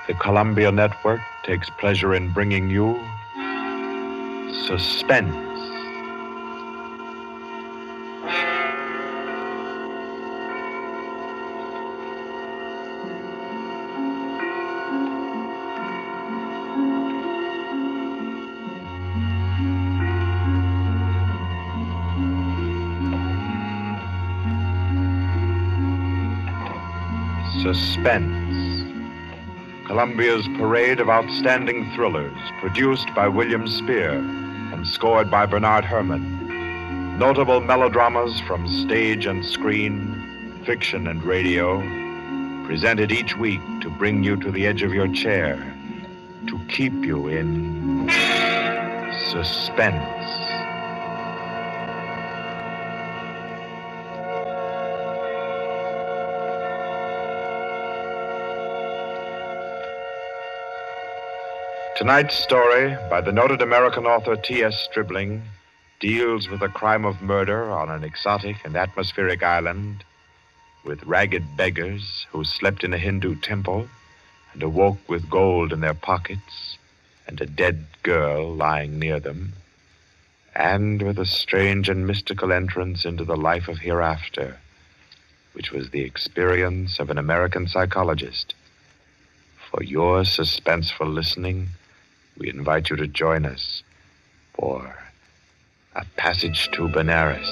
The Columbia Network takes pleasure in bringing you Suspense. Suspense. Columbia's parade of outstanding thrillers, produced by William Spear and scored by Bernard Herrmann. Notable melodramas from stage and screen, fiction and radio, presented each week to bring you to the edge of your chair, to keep you in suspense. Tonight's story, by the noted American author T.S. Stribling, deals with a crime of murder on an exotic and atmospheric island, with ragged beggars who slept in a Hindu temple and awoke with gold in their pockets and a dead girl lying near them, and with a strange and mystical entrance into the life of hereafter, which was the experience of an American psychologist. For your suspenseful listening, we invite you to join us for A Passage to Benares.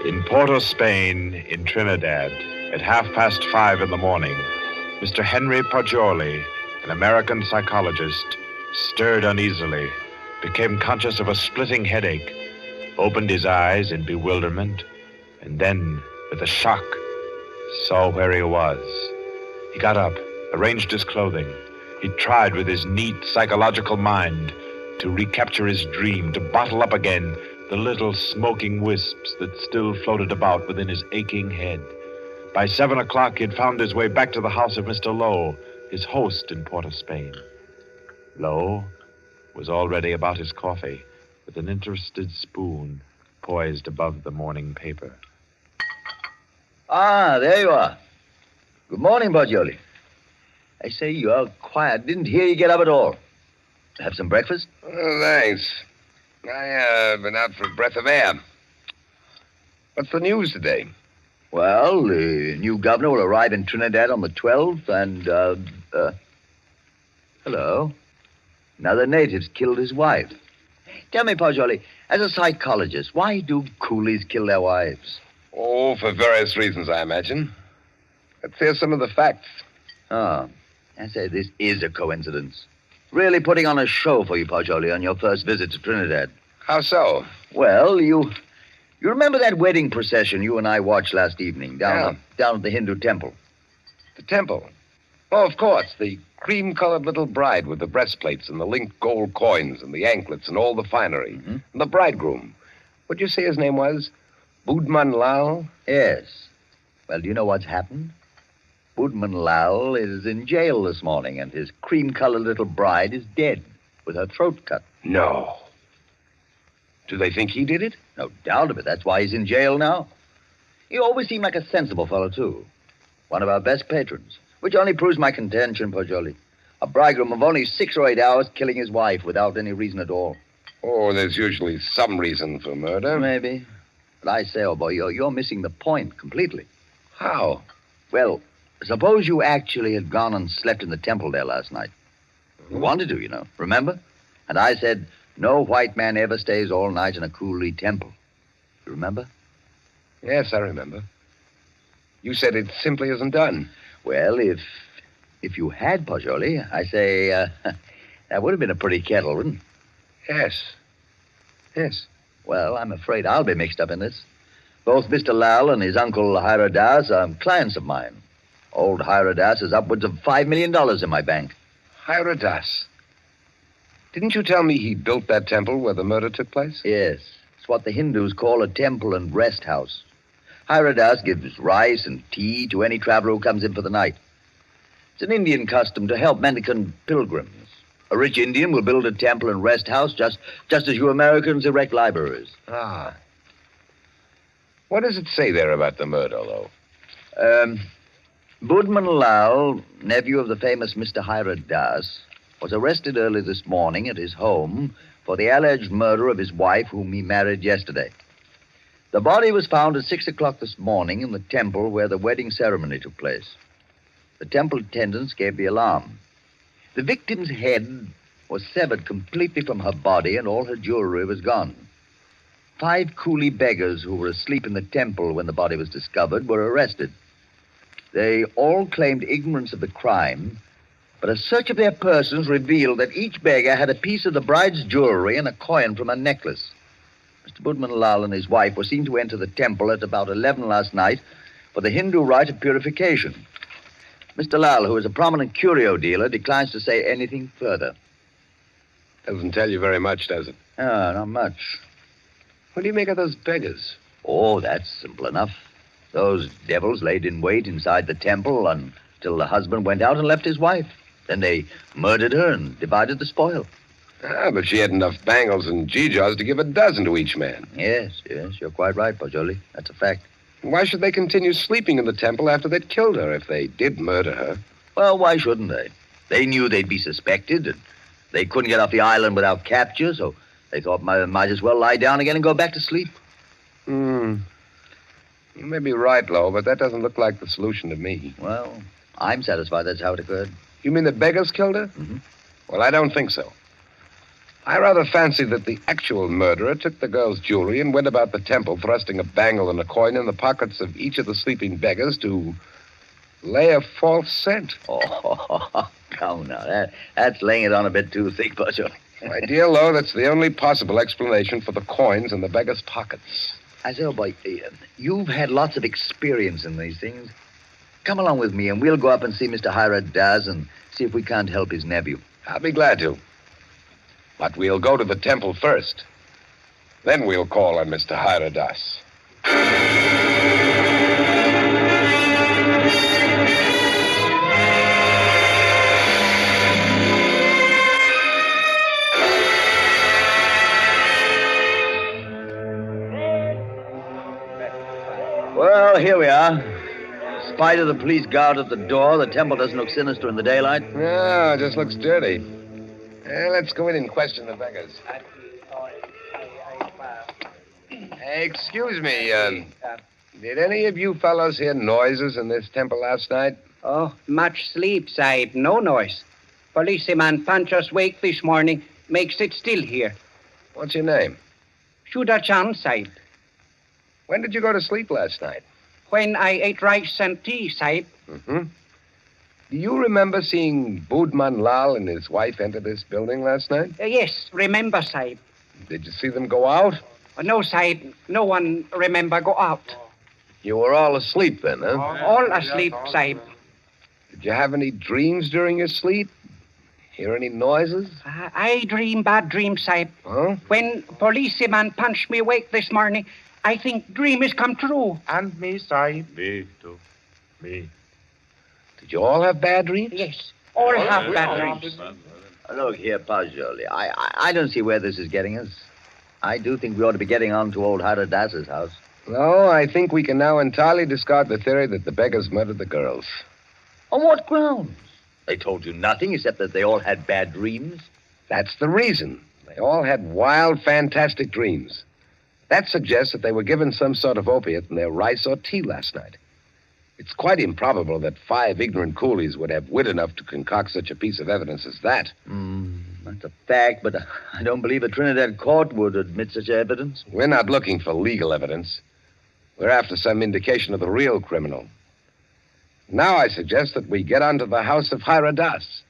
In Porto, Spain, in Trinidad, at 5:30 in the morning, Mr. Henry Poggioli, an American psychologist, stirred uneasily, became conscious of a splitting headache, opened his eyes in bewilderment, and then, with a shock, saw where he was. He got up, arranged his clothing. He tried with his neat psychological mind to recapture his dream, to bottle up again the little smoking wisps that still floated about within his aching head. By 7 o'clock, he had found his way back to the house of Mr. Lowe, his host in Port of Spain. Lowe was already about his coffee, with an interested spoon poised above the morning paper. Ah, there you are. Good morning, Poggioli. I say, you're quiet. Didn't hear you get up at all. Have some breakfast? Oh, thanks. I've been out for a breath of air. What's the news today? Well, the new governor will arrive in Trinidad on the 12th, and, hello. Another native's killed his wife. Tell me, Poggioli, as a psychologist, why do coolies kill their wives? Oh, for various reasons, I imagine. Let's hear some of the facts. Oh, I say, this is a coincidence. Really putting on a show for you, Poggioli, on your first visit to Trinidad. How so? Well, you remember that wedding procession you and I watched last evening down at the Hindu temple? The temple? Oh, of course. The cream-colored little bride with the breastplates and the linked gold coins and the anklets and all the finery. Mm-hmm. And the bridegroom. What'd you say his name was? Budman Lal? Yes. Well, do you know what's happened? Budman Lal is in jail this morning, and his cream-colored little bride is dead, with her throat cut. No. Do they think he did it? No doubt of it. That's why he's in jail now. He always seemed like a sensible fellow, too. One of our best patrons. Which only proves my contention, Poggioli. A bridegroom of only 6 or 8 hours killing his wife without any reason at all. Oh, there's usually some reason for murder. Maybe. But I say, oh boy, you're missing the point completely. How? Well, suppose you actually had gone and slept in the temple there last night. You wanted to, you know. Remember? And I said, no white man ever stays all night in a coolie temple. You remember? Yes, I remember. You said it simply isn't done. Well, if you had, Poggioli, I say, that would have been a pretty kettle, wouldn't it? Yes. Yes. Well, I'm afraid I'll be mixed up in this. Both Mr. Lal and his uncle Hiradas are clients of mine. Old Hiradas has upwards of $5 million in my bank. Hiradas? Didn't you tell me he built that temple where the murder took place? Yes. It's what the Hindus call a temple and rest house. Hiradas gives rice and tea to any traveler who comes in for the night. It's an Indian custom to help mendicant pilgrims. A rich Indian will build a temple and rest house just as you Americans erect libraries. Ah. What does it say there about the murder, though? Budman Lal, nephew of the famous Mr. Hira Das, was arrested early this morning at his home for the alleged murder of his wife, whom he married yesterday. The body was found at 6 o'clock this morning in the temple where the wedding ceremony took place. The temple attendants gave the alarm. The victim's head was severed completely from her body, and all her jewelry was gone. 5 coolie beggars who were asleep in the temple when the body was discovered were arrested. They all claimed ignorance of the crime, but a search of their persons revealed that each beggar had a piece of the bride's jewelry and a coin from her necklace. Mr. Budman Lal and his wife were seen to enter the temple at about 11 last night for the Hindu rite of purification. Mr. Lal, who is a prominent curio dealer, declines to say anything further. Doesn't tell you very much, does it? Not much. What do you make of those beggars? Oh, that's simple enough. Those devils laid in wait inside the temple until the husband went out and left his wife. Then they murdered her and divided the spoil. Ah, but she had enough bangles and geegaws to give a dozen to each man. Yes, you're quite right, Pajoli. That's a fact. Why should they continue sleeping in the temple after they'd killed her if they did murder her? Well, why shouldn't they? They knew they'd be suspected, and they couldn't get off the island without capture, so they thought might as well lie down again and go back to sleep. You may be right, Lo, but that doesn't look like the solution to me. Well, I'm satisfied that's how it occurred. You mean the beggars killed her? Mm-hmm. Well, I don't think so. I rather fancy that the actual murderer took the girl's jewelry and went about the temple thrusting a bangle and a coin in the pockets of each of the sleeping beggars to lay a false scent. Oh, come now. That's laying it on a bit too thick, Pajoli. My dear Lo, that's the only possible explanation for the coins in the beggars' pockets. I say, oh, boy, you've had lots of experience in these things. Come along with me, and we'll go up and see Mr. Hira Das and see if we can't help his nephew. I'll be glad to. But we'll go to the temple first. Then we'll call on Mr. Hira Das. Well, here we are. In spite of the police guard at the door, the temple doesn't look sinister in the daylight. No, it just looks dirty. Let's go in and question the beggars. Hey, excuse me, did any of you fellows hear noises in this temple last night? Oh, much sleep, Sahib. No noise. Policeman punch us wake this morning. Makes it still here. What's your name? Shuda Chan, Sahib. When did you go to sleep last night? When I ate rice and tea, Sahib. Mm-hmm. Do you remember seeing Budman Lal and his wife enter this building last night? Yes, remember, Sahib. Did you see them go out? No, Sahib. No one remember go out. You were all asleep then, huh? All asleep, Sahib. Did you have any dreams during your sleep? Hear any noises? I dream bad dreams, Sahib. Huh? When policeman punched me awake this morning, I think dream is come true. And me, Sahib. Me, too. Me. Did you all have bad dreams? Yes, all have bad dreams. Look here, Pajoli. I don't see where this is getting us. I do think we ought to be getting on to old Hira Das's house. No, I think we can now entirely discard the theory that the beggars murdered the girls. On what grounds? They told you nothing except that they all had bad dreams. That's the reason. They all had wild, fantastic dreams. That suggests that they were given some sort of opiate in their rice or tea last night. It's quite improbable that 5 ignorant coolies would have wit enough to concoct such a piece of evidence as that. That's a fact, but I don't believe a Trinidad court would admit such evidence. We're not looking for legal evidence. We're after some indication of the real criminal. Now I suggest that we get onto the house of Hira Das.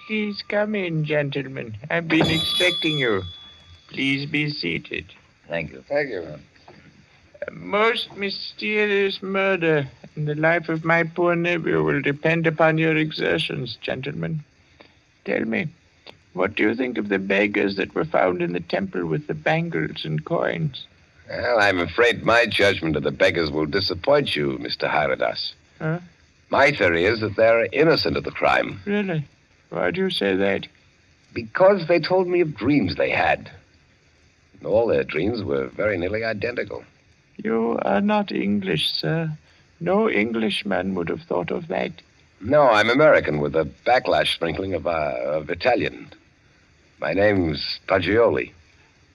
Please come in, gentlemen. I've been expecting you. Please be seated. Thank you. Thank you. A most mysterious murder, and the life of my poor nephew will depend upon your exertions, gentlemen. Tell me, what do you think of the beggars that were found in the temple with the bangles and coins? Well, I'm afraid my judgment of the beggars will disappoint you, Mr. Hyradas. Huh? My theory is that they're innocent of the crime. Really? Why do you say that? Because they told me of dreams they had. And all their dreams were very nearly identical. You are not English, sir. No Englishman would have thought of that. No, I'm American with a backlash sprinkling of Italian. My name's Paggioli.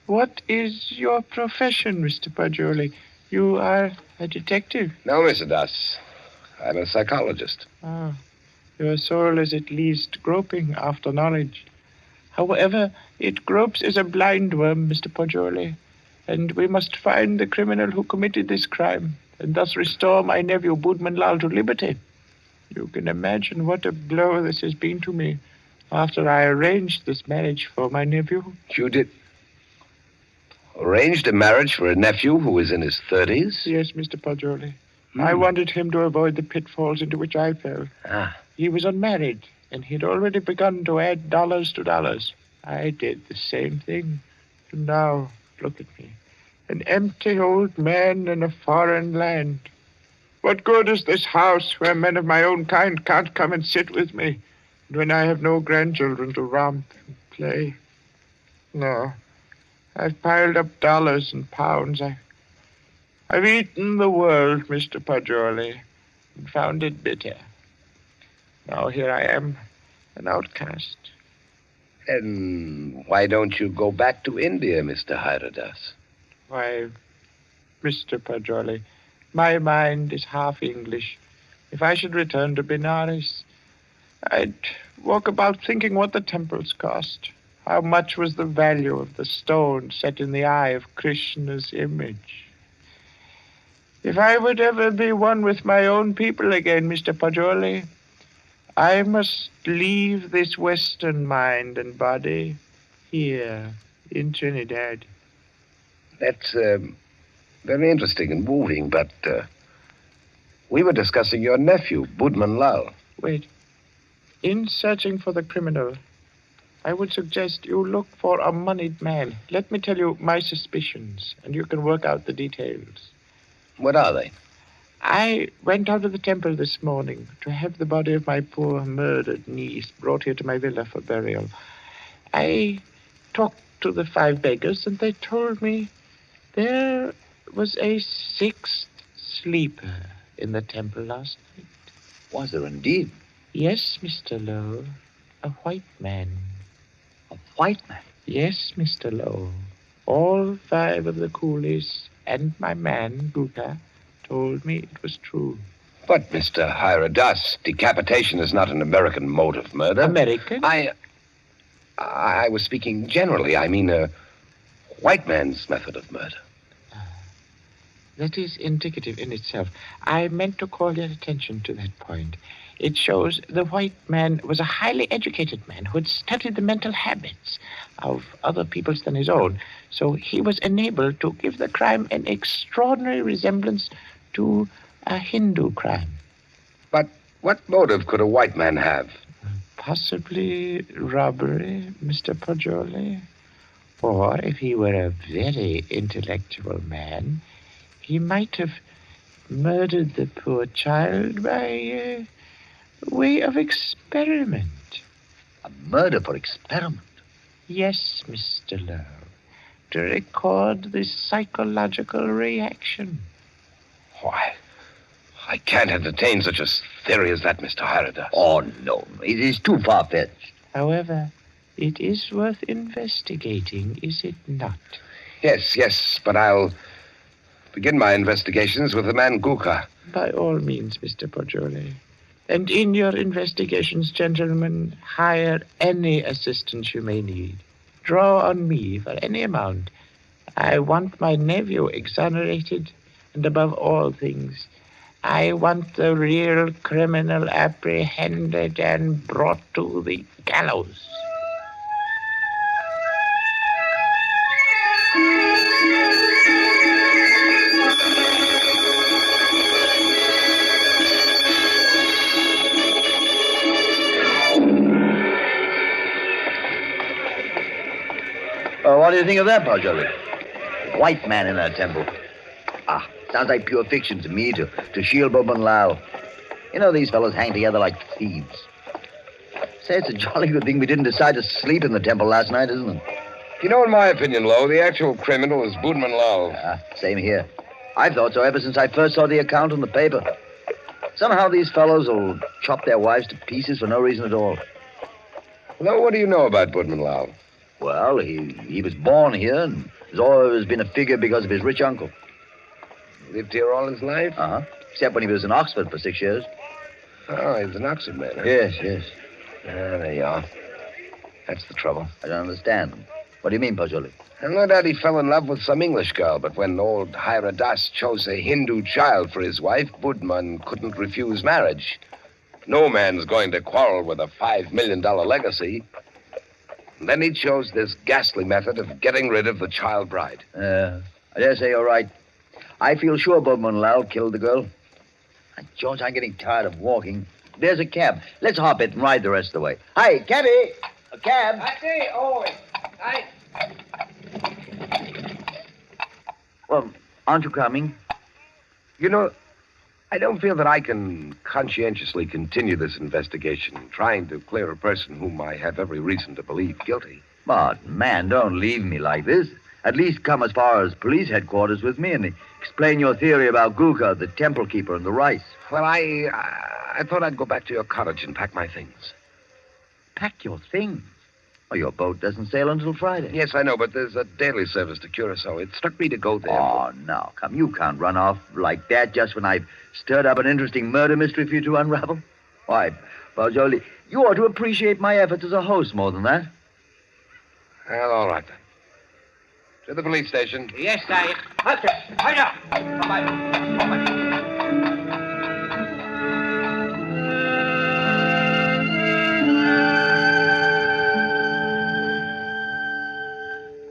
What is your profession, Mr. Paggioli? You are a detective. No, Mr. Das. I'm a psychologist. Ah, your soul is at least groping after knowledge. However, it gropes as a blind worm, Mr. Paggioli, and we must find the criminal who committed this crime, and thus restore my nephew Boodman Lal to liberty. You can imagine what a blow this has been to me after I arranged this marriage for my nephew. You did arranged a marriage for a nephew who was in his 30s? Yes, Mr. Paggioli. I wanted him to avoid the pitfalls into which I fell. Ah. He was unmarried, and he'd already begun to add dollars to dollars. I did the same thing. And now, look at me. An empty old man in a foreign land. What good is this house where men of my own kind can't come and sit with me, and when I have no grandchildren to romp and play? No. I've piled up dollars and pounds. I've eaten the world, Mr. Paggioli, and found it bitter. Now here I am, an outcast. Then why don't you go back to India, Mr. Hyradas? Why, Mr. Paggioli, my mind is half English. If I should return to Benares, I'd walk about thinking what the temples cost. How much was the value of the stone set in the eye of Krishna's image? If I would ever be one with my own people again, Mr. Paggioli, I must leave this Western mind and body here in Trinidad. That's very interesting and moving, but we were discussing your nephew, Boodman Lal. Wait. In searching for the criminal, I would suggest you look for a moneyed man. Let me tell you my suspicions, and you can work out the details. What are they? I went out of the temple this morning to have the body of my poor murdered niece brought here to my villa for burial. I talked to the 5 beggars, and they told me there was a 6th sleeper in the temple last night. Was there indeed? Yes, Mr. Lowe, a white man. A white man? Yes, Mr. Lowe. All 5 of the coolies and my man, Guka, told me it was true. But, Mr. Hyradas, decapitation is not an American mode of murder. American? I was speaking generally. I mean, a white man's method of murder. That is indicative in itself. I meant to call your attention to that point. It shows the white man was a highly educated man who had studied the mental habits of other peoples than his own. So he was enabled to give the crime an extraordinary resemblance to a Hindu crime. But what motive could a white man have? Possibly robbery, Mr. Paggioli. Or if he were a very intellectual man, he might have murdered the poor child by way of experiment. A murder for experiment? Yes, Mr. Lowe. To record the psychological reaction. Why, I can't entertain such a theory as that, Mr. Hyradas. Oh, no. It is too far-fetched. However, it is worth investigating, is it not? Yes, but I'll begin my investigations with the man Guka. By all means, Mr. Paggioli. And in your investigations, gentlemen, hire any assistance you may need. Draw on me for any amount. I want my nephew exonerated, and above all things, I want the real criminal apprehended and brought to the gallows. What do you think of that, Pajoli? White man in that temple. Sounds like pure fiction to me, to shield Boban Lal. You know, these fellows hang together like thieves. Say, it's a jolly good thing we didn't decide to sleep in the temple last night, isn't it? You know, in my opinion, Lo, the actual criminal is Budman Lal. Same here. I've thought so ever since I first saw the account in the paper. Somehow these fellows will chop their wives to pieces for no reason at all. Lo, what do you know about Budman Lal? Well, he was born here and has always been a figure because of his rich uncle. Lived here all his life? Except when he was in Oxford for 6 years. Oh, he's an Oxford man, huh? Yes. There you are. That's the trouble. I don't understand. What do you mean, Pajoli? Well, no doubt he fell in love with some English girl, but when old Hira Das chose a Hindu child for his wife, Budman couldn't refuse marriage. No man's going to quarrel with a $5 million legacy. And then he chose this ghastly method of getting rid of the child bride. I dare say you're right. I feel sure Boban Lal killed the girl. George, I'm getting tired of walking. There's a cab. Let's hop it and ride the rest of the way. Hi, cabby! A cab! I say, Well, aren't you coming? You know, I don't feel that I can conscientiously continue this investigation, trying to clear a person whom I have every reason to believe guilty. But, man, don't leave me like this. At least come as far as police headquarters with me and explain your theory about Guka, the temple keeper, and the rice. Well, I thought I'd go back to your cottage and pack my things. Pack your things? Oh, your boat doesn't sail until Friday. Yes, I know, but there's a daily service to Curacao. It struck me to go there. Oh, now, come. You can't run off like that just when I've stirred up an interesting murder mystery for you to unravel. Why, Pajoli, you ought to appreciate my efforts as a host more than that. Well, all right, then. To the police station. Yes, sir.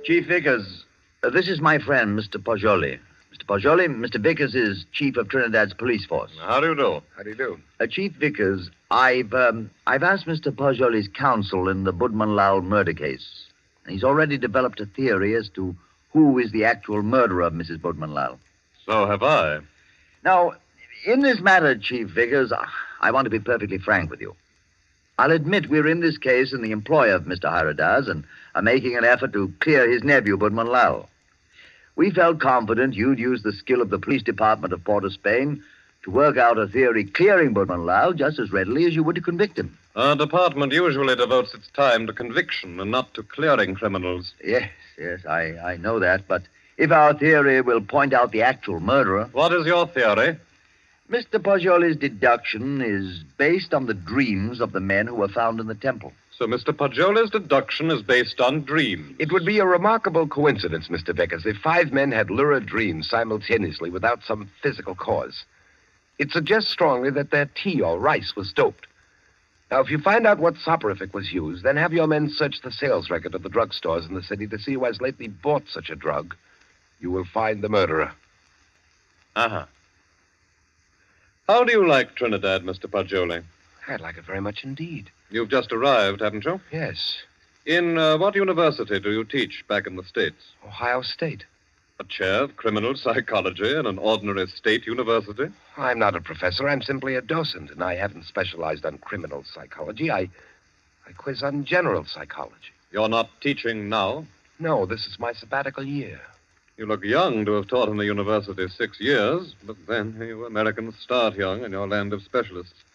Chief Vickers, this is my friend, Mr. Pajoli. Mr. Pajoli, Mr. Vickers is chief of Trinidad's police force. How do you do? How do you do? Chief Vickers, I've asked Mr. Pajoli's counsel in the Budman Lal murder case. He's already developed a theory as to who is the actual murderer of Mrs. Budman Lal. So have I. Now, in this matter, Chief Vickers, I want to be perfectly frank with you. I'll admit we're in this case in the employ of Mr. Hiradas and are making an effort to clear his nephew, Budman Lal. We felt confident you'd use the skill of the police department of Port of Spain to work out a theory clearing Budman Lal just as readily as you would to convict him. Our department usually devotes its time to conviction and not to clearing criminals. Yes, I know that, but if our theory will point out the actual murderer... What is your theory? Mr. Pajoli's deduction is based on the dreams of the men who were found in the temple. So Mr. Pajoli's deduction is based on dreams. It would be a remarkable coincidence, Mr. Vickers, if 5 men had lurid dreams simultaneously without some physical cause. It suggests strongly that their tea or rice was doped. Now, if you find out what soporific was used, then have your men search the sales record of the drugstores in the city to see who has lately bought such a drug. You will find the murderer. Uh-huh. How do you like Trinidad, Mr. Pajoli? I'd like it very much indeed. You've just arrived, haven't you? Yes. In what university do you teach back in the States? Ohio State. A chair of criminal psychology in an ordinary state university? I'm not a professor. I'm simply a docent, and I haven't specialized on criminal psychology. I quiz on general psychology. You're not teaching now? No, this is my sabbatical year. You look young to have taught in the university 6 years, but then you Americans start young in your land of specialists.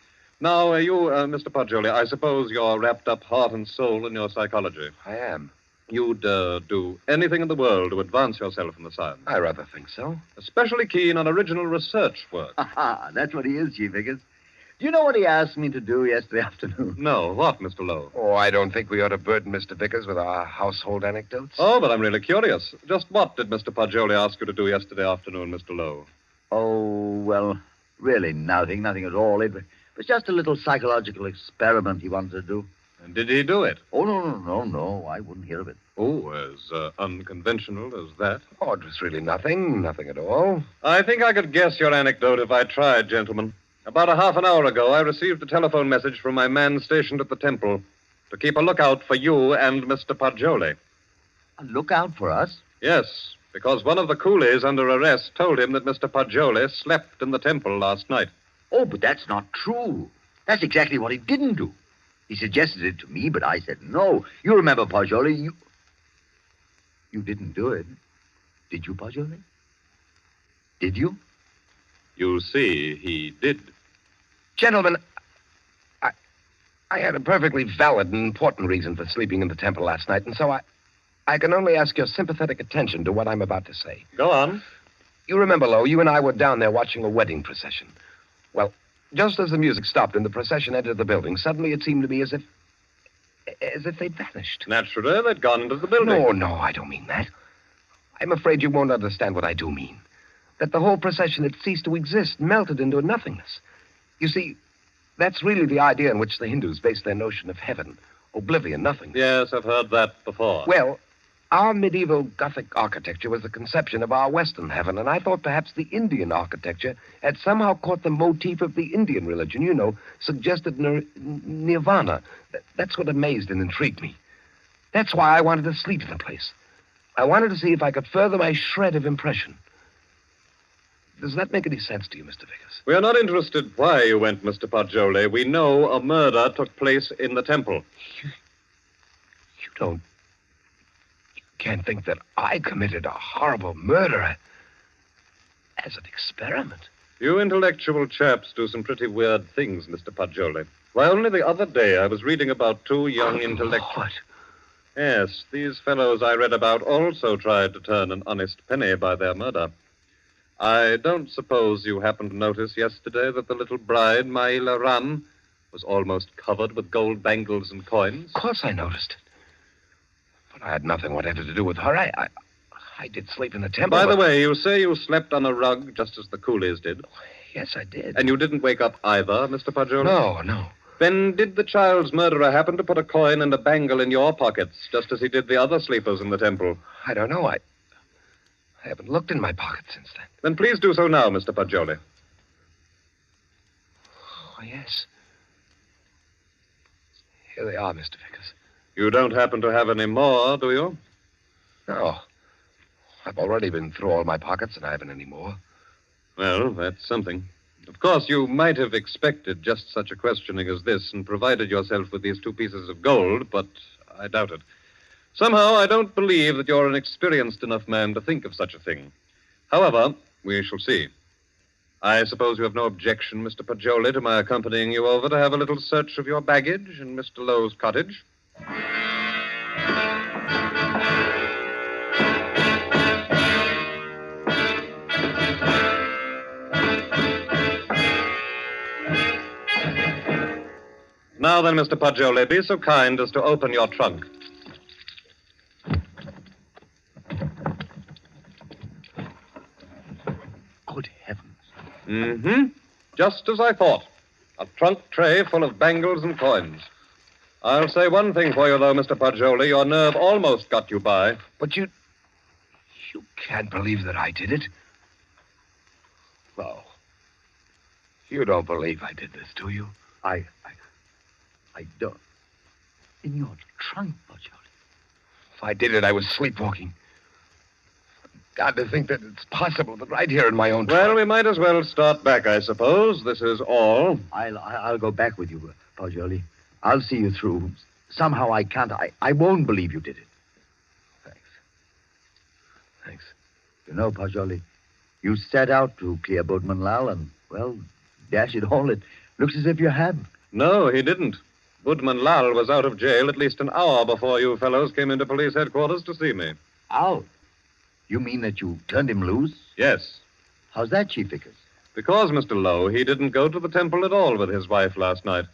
Now, Mr. Pajoli, I suppose you're wrapped up heart and soul in your psychology. I am. You'd do anything in the world to advance yourself in the science. I rather think so. Especially keen on original research work. That's what he is, Chief Vickers. Do you know what he asked me to do yesterday afternoon? No, what, Mr. Lowe? Oh, I don't think we ought to burden Mr. Vickers with our household anecdotes. Oh, but I'm really curious. Just what did Mr. Pajoli ask you to do yesterday afternoon, Mr. Lowe? Oh, well, really nothing at all. It was just a little psychological experiment he wanted to do. And did he do it? Oh, no. I wouldn't hear of it. Oh, as unconventional as that? Oh, it was really nothing at all. I think I could guess your anecdote if I tried, gentlemen. About a half an hour ago, I received a telephone message from my man stationed at the temple to keep a lookout for you and Mr. Pajoli. Look out for us. Yes, because one of the coolies under arrest told him that Mr. Paggioli slept in the temple last night. Oh, but that's not true. That's exactly what he didn't do. He suggested it to me, but I said no. You remember, Paggioli, you didn't do it. Did you, Paggioli? Did you? You see, he did. Gentlemen, I had a perfectly valid and important reason for sleeping in the temple last night, and so I can only ask your sympathetic attention to what I'm about to say. Go on. You remember, Lo, you and I were down there watching a wedding procession. Well, just as the music stopped and the procession entered the building, suddenly it seemed to me as if they'd vanished. Naturally, they'd gone into the building. No, I don't mean that. I'm afraid you won't understand what I do mean. That the whole procession had ceased to exist, melted into nothingness. You see, that's really the idea on which the Hindus base their notion of heaven. Oblivion, nothingness. Yes, I've heard that before. Well, our medieval Gothic architecture was the conception of our Western heaven, and I thought perhaps the Indian architecture had somehow caught the motif of the Indian religion, suggested nirvana. That's what amazed and intrigued me. That's why I wanted to sleep in the place. I wanted to see if I could further my shred of impression. Does that make any sense to you, Mr. Vickers? We are not interested why you went, Mr. Paggioli. We know a murder took place in the temple. You can't think that I committed a horrible murder as an experiment. You intellectual chaps do some pretty weird things, Mr. Paggioli. Why, only the other day I was reading about two young intellectuals. What? Yes, these fellows I read about also tried to turn an honest penny by their murder. I don't suppose you happened to notice yesterday that the little bride, Maila Ran, was almost covered with gold bangles and coins? Of course I noticed it. But I had nothing whatever to do with her. I did sleep in the temple. By the way, you say you slept on a rug just as the coolies did. Yes, I did. And you didn't wake up either, Mr. Paggioli? No. Then did the child's murderer happen to put a coin and a bangle in your pockets, just as he did the other sleepers in the temple? I don't know. I haven't looked in my pocket since then. Then please do so now, Mr. Paggioli. Oh, yes. Here they are, Mr. Vickers. You don't happen to have any more, do you? No. I've already been through all my pockets, and I haven't any more. Well, that's something. Of course, you might have expected just such a questioning as this and provided yourself with these 2 pieces of gold, but I doubt it. Somehow, I don't believe that you're an experienced enough man to think of such a thing. However, we shall see. I suppose you have no objection, Mr. Paggioli, to my accompanying you over to have a little search of your baggage in Mr. Lowe's cottage? Now then, Mr. Paggioli, be so kind as to open your trunk. Good heavens. Mm-hmm. Just as I thought. A trunk tray full of bangles and coins. I'll say one thing for you, though, Mr. Paggioli. Your nerve almost got you by. But you can't believe that I did it. No. You don't believe I did this, do you? I don't. In your trunk, Paggioli. If I did it, I was sleepwalking. God, to think that it's possible that right here in my own Well, trunk. we might as well start back, I suppose. This is all. I'll go back with you, Paggioli. I'll see you through. Somehow I can't. I won't believe you did it. Thanks. You know, Paggioli, you set out to clear Boatman Lal, and, well, dash it all, it looks as if you have. No, he didn't. Budman Lal was out of jail at least an hour before you fellows came into police headquarters to see me. Out? You mean that you turned him loose? Yes. How's that, Chief Vickers? Because, Mr. Lowe, he didn't go to the temple at all with his wife last night.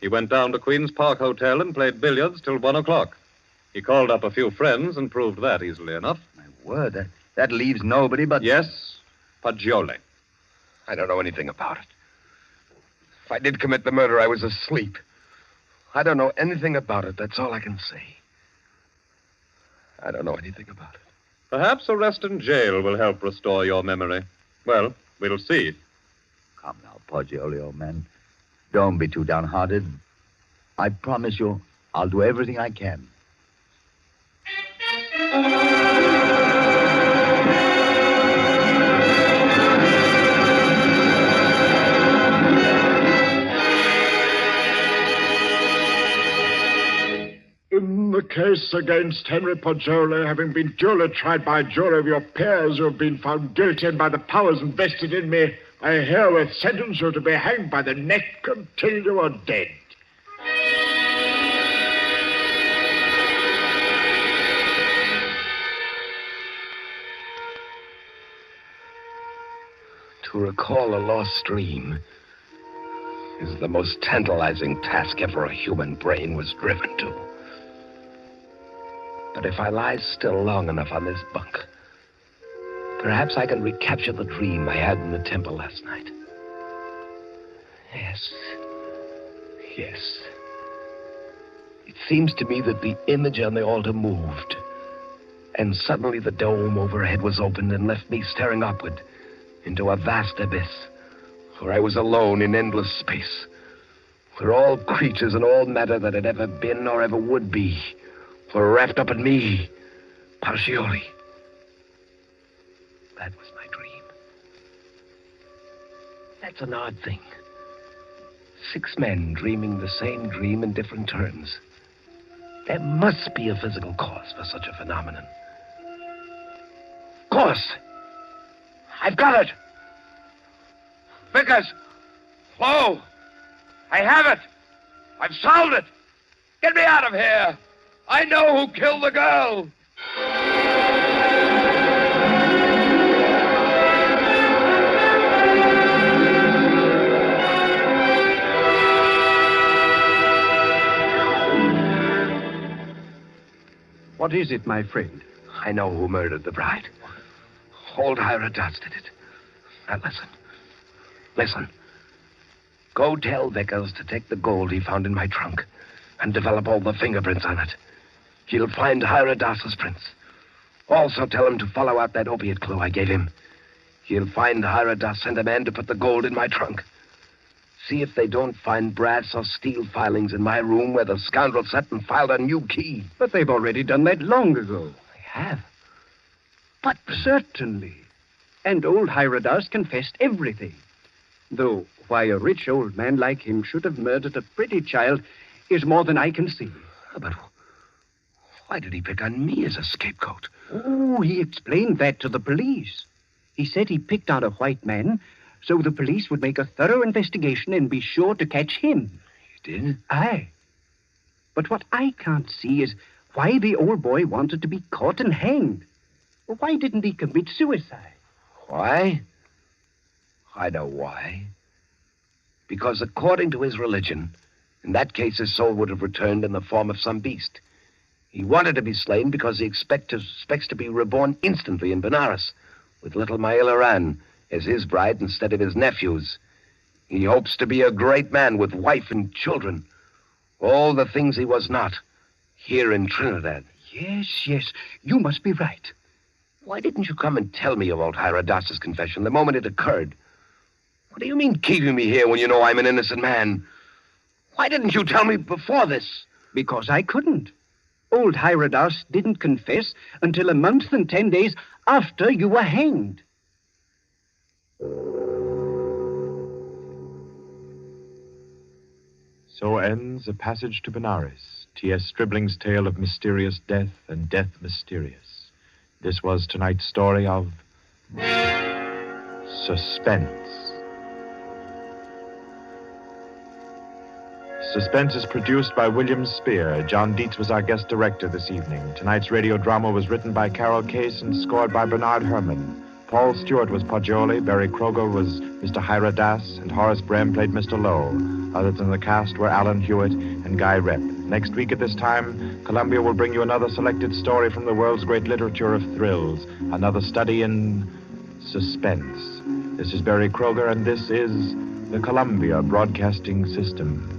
He went down to Queen's Park Hotel and played billiards till 1 o'clock. He called up a few friends and proved that easily enough. My word, that leaves nobody but... Yes, Paggioli. I don't know anything about it. If I did commit the murder, I was asleep. I don't know anything about it. That's all I can say. I don't know anything about it. Perhaps arrest and jail will help restore your memory. Well, we'll see. Come now, Paggioli, old man. Don't be too downhearted. I promise you, I'll do everything I can. In the case against Henry Poggioli, having been duly tried by a jury of your peers who have been found guilty and by the powers invested in me, I herewith sentence you to be hanged by the neck until you are dead. To recall a lost dream is the most tantalizing task ever a human brain was driven to. But if I lie still long enough on this bunk, perhaps I can recapture the dream I had in the temple last night. Yes. It seems to me that the image on the altar moved, and suddenly the dome overhead was opened and left me staring upward into a vast abyss, where I was alone in endless space, where all creatures and all matter that had ever been or ever would be were wrapped up in me, Poggioli. That was my dream. That's an odd thing. 6 men dreaming the same dream in different terms. There must be a physical cause for such a phenomenon. Of course! I've got it! Vickers! Flo! I have it! I've solved it! Get me out of here! I know who killed the girl! What is it, my friend? I know who murdered the bride. Old Ira Dodds did it. Now listen. Go tell Vickers to take the gold he found in my trunk and develop all the fingerprints on it. He'll find Ira Doss's prints. Also tell him to follow out that opiate clue I gave him. He'll find Ira Doss sent a man to put the gold in my trunk. See if they don't find brass or steel filings in my room where the scoundrel sat and filed a new key. But they've already done that long ago. They have? But certainly. And old Hyrodas confessed everything. Though why a rich old man like him should have murdered a pretty child is more than I can see. But why did he pick on me as a scapegoat? Oh, he explained that to the police. He said he picked on a white man so the police would make a thorough investigation and be sure to catch him. He did? Aye. But what I can't see is why the old boy wanted to be caught and hanged. Why didn't he commit suicide? Why? I know why. Because according to his religion, in that case his soul would have returned in the form of some beast. He wanted to be slain because he expects to be reborn instantly in Benares, with little Maila Ran as his bride instead of his nephews. He hopes to be a great man with wife and children. All the things he was not, here in Trinidad. Yes, you must be right. Why didn't you come and tell me about Hyrodas's confession the moment it occurred? What do you mean keeping me here when you know I'm an innocent man? Why didn't you tell me before this? Because I couldn't. Old Hyrodas didn't confess until a month and 10 days after you were hanged. So ends A Passage to Benares, T.S. Stribling's tale of mysterious death and death mysterious. This was tonight's story of Suspense. Suspense is produced by William Spear. John Dietz was our guest director this evening. Tonight's radio drama was written by Carol Case and scored by Bernard Herrmann. Paul Stewart was Poggioli, Barry Kroger was Mr. Hyrodas, and Horace Brem played Mr. Lowe. Others in the cast were Alan Hewitt and Guy Rep. Next week at this time, Columbia will bring you another selected story from the world's great literature of thrills, another study in suspense. This is Barry Kroger, and this is the Columbia Broadcasting System.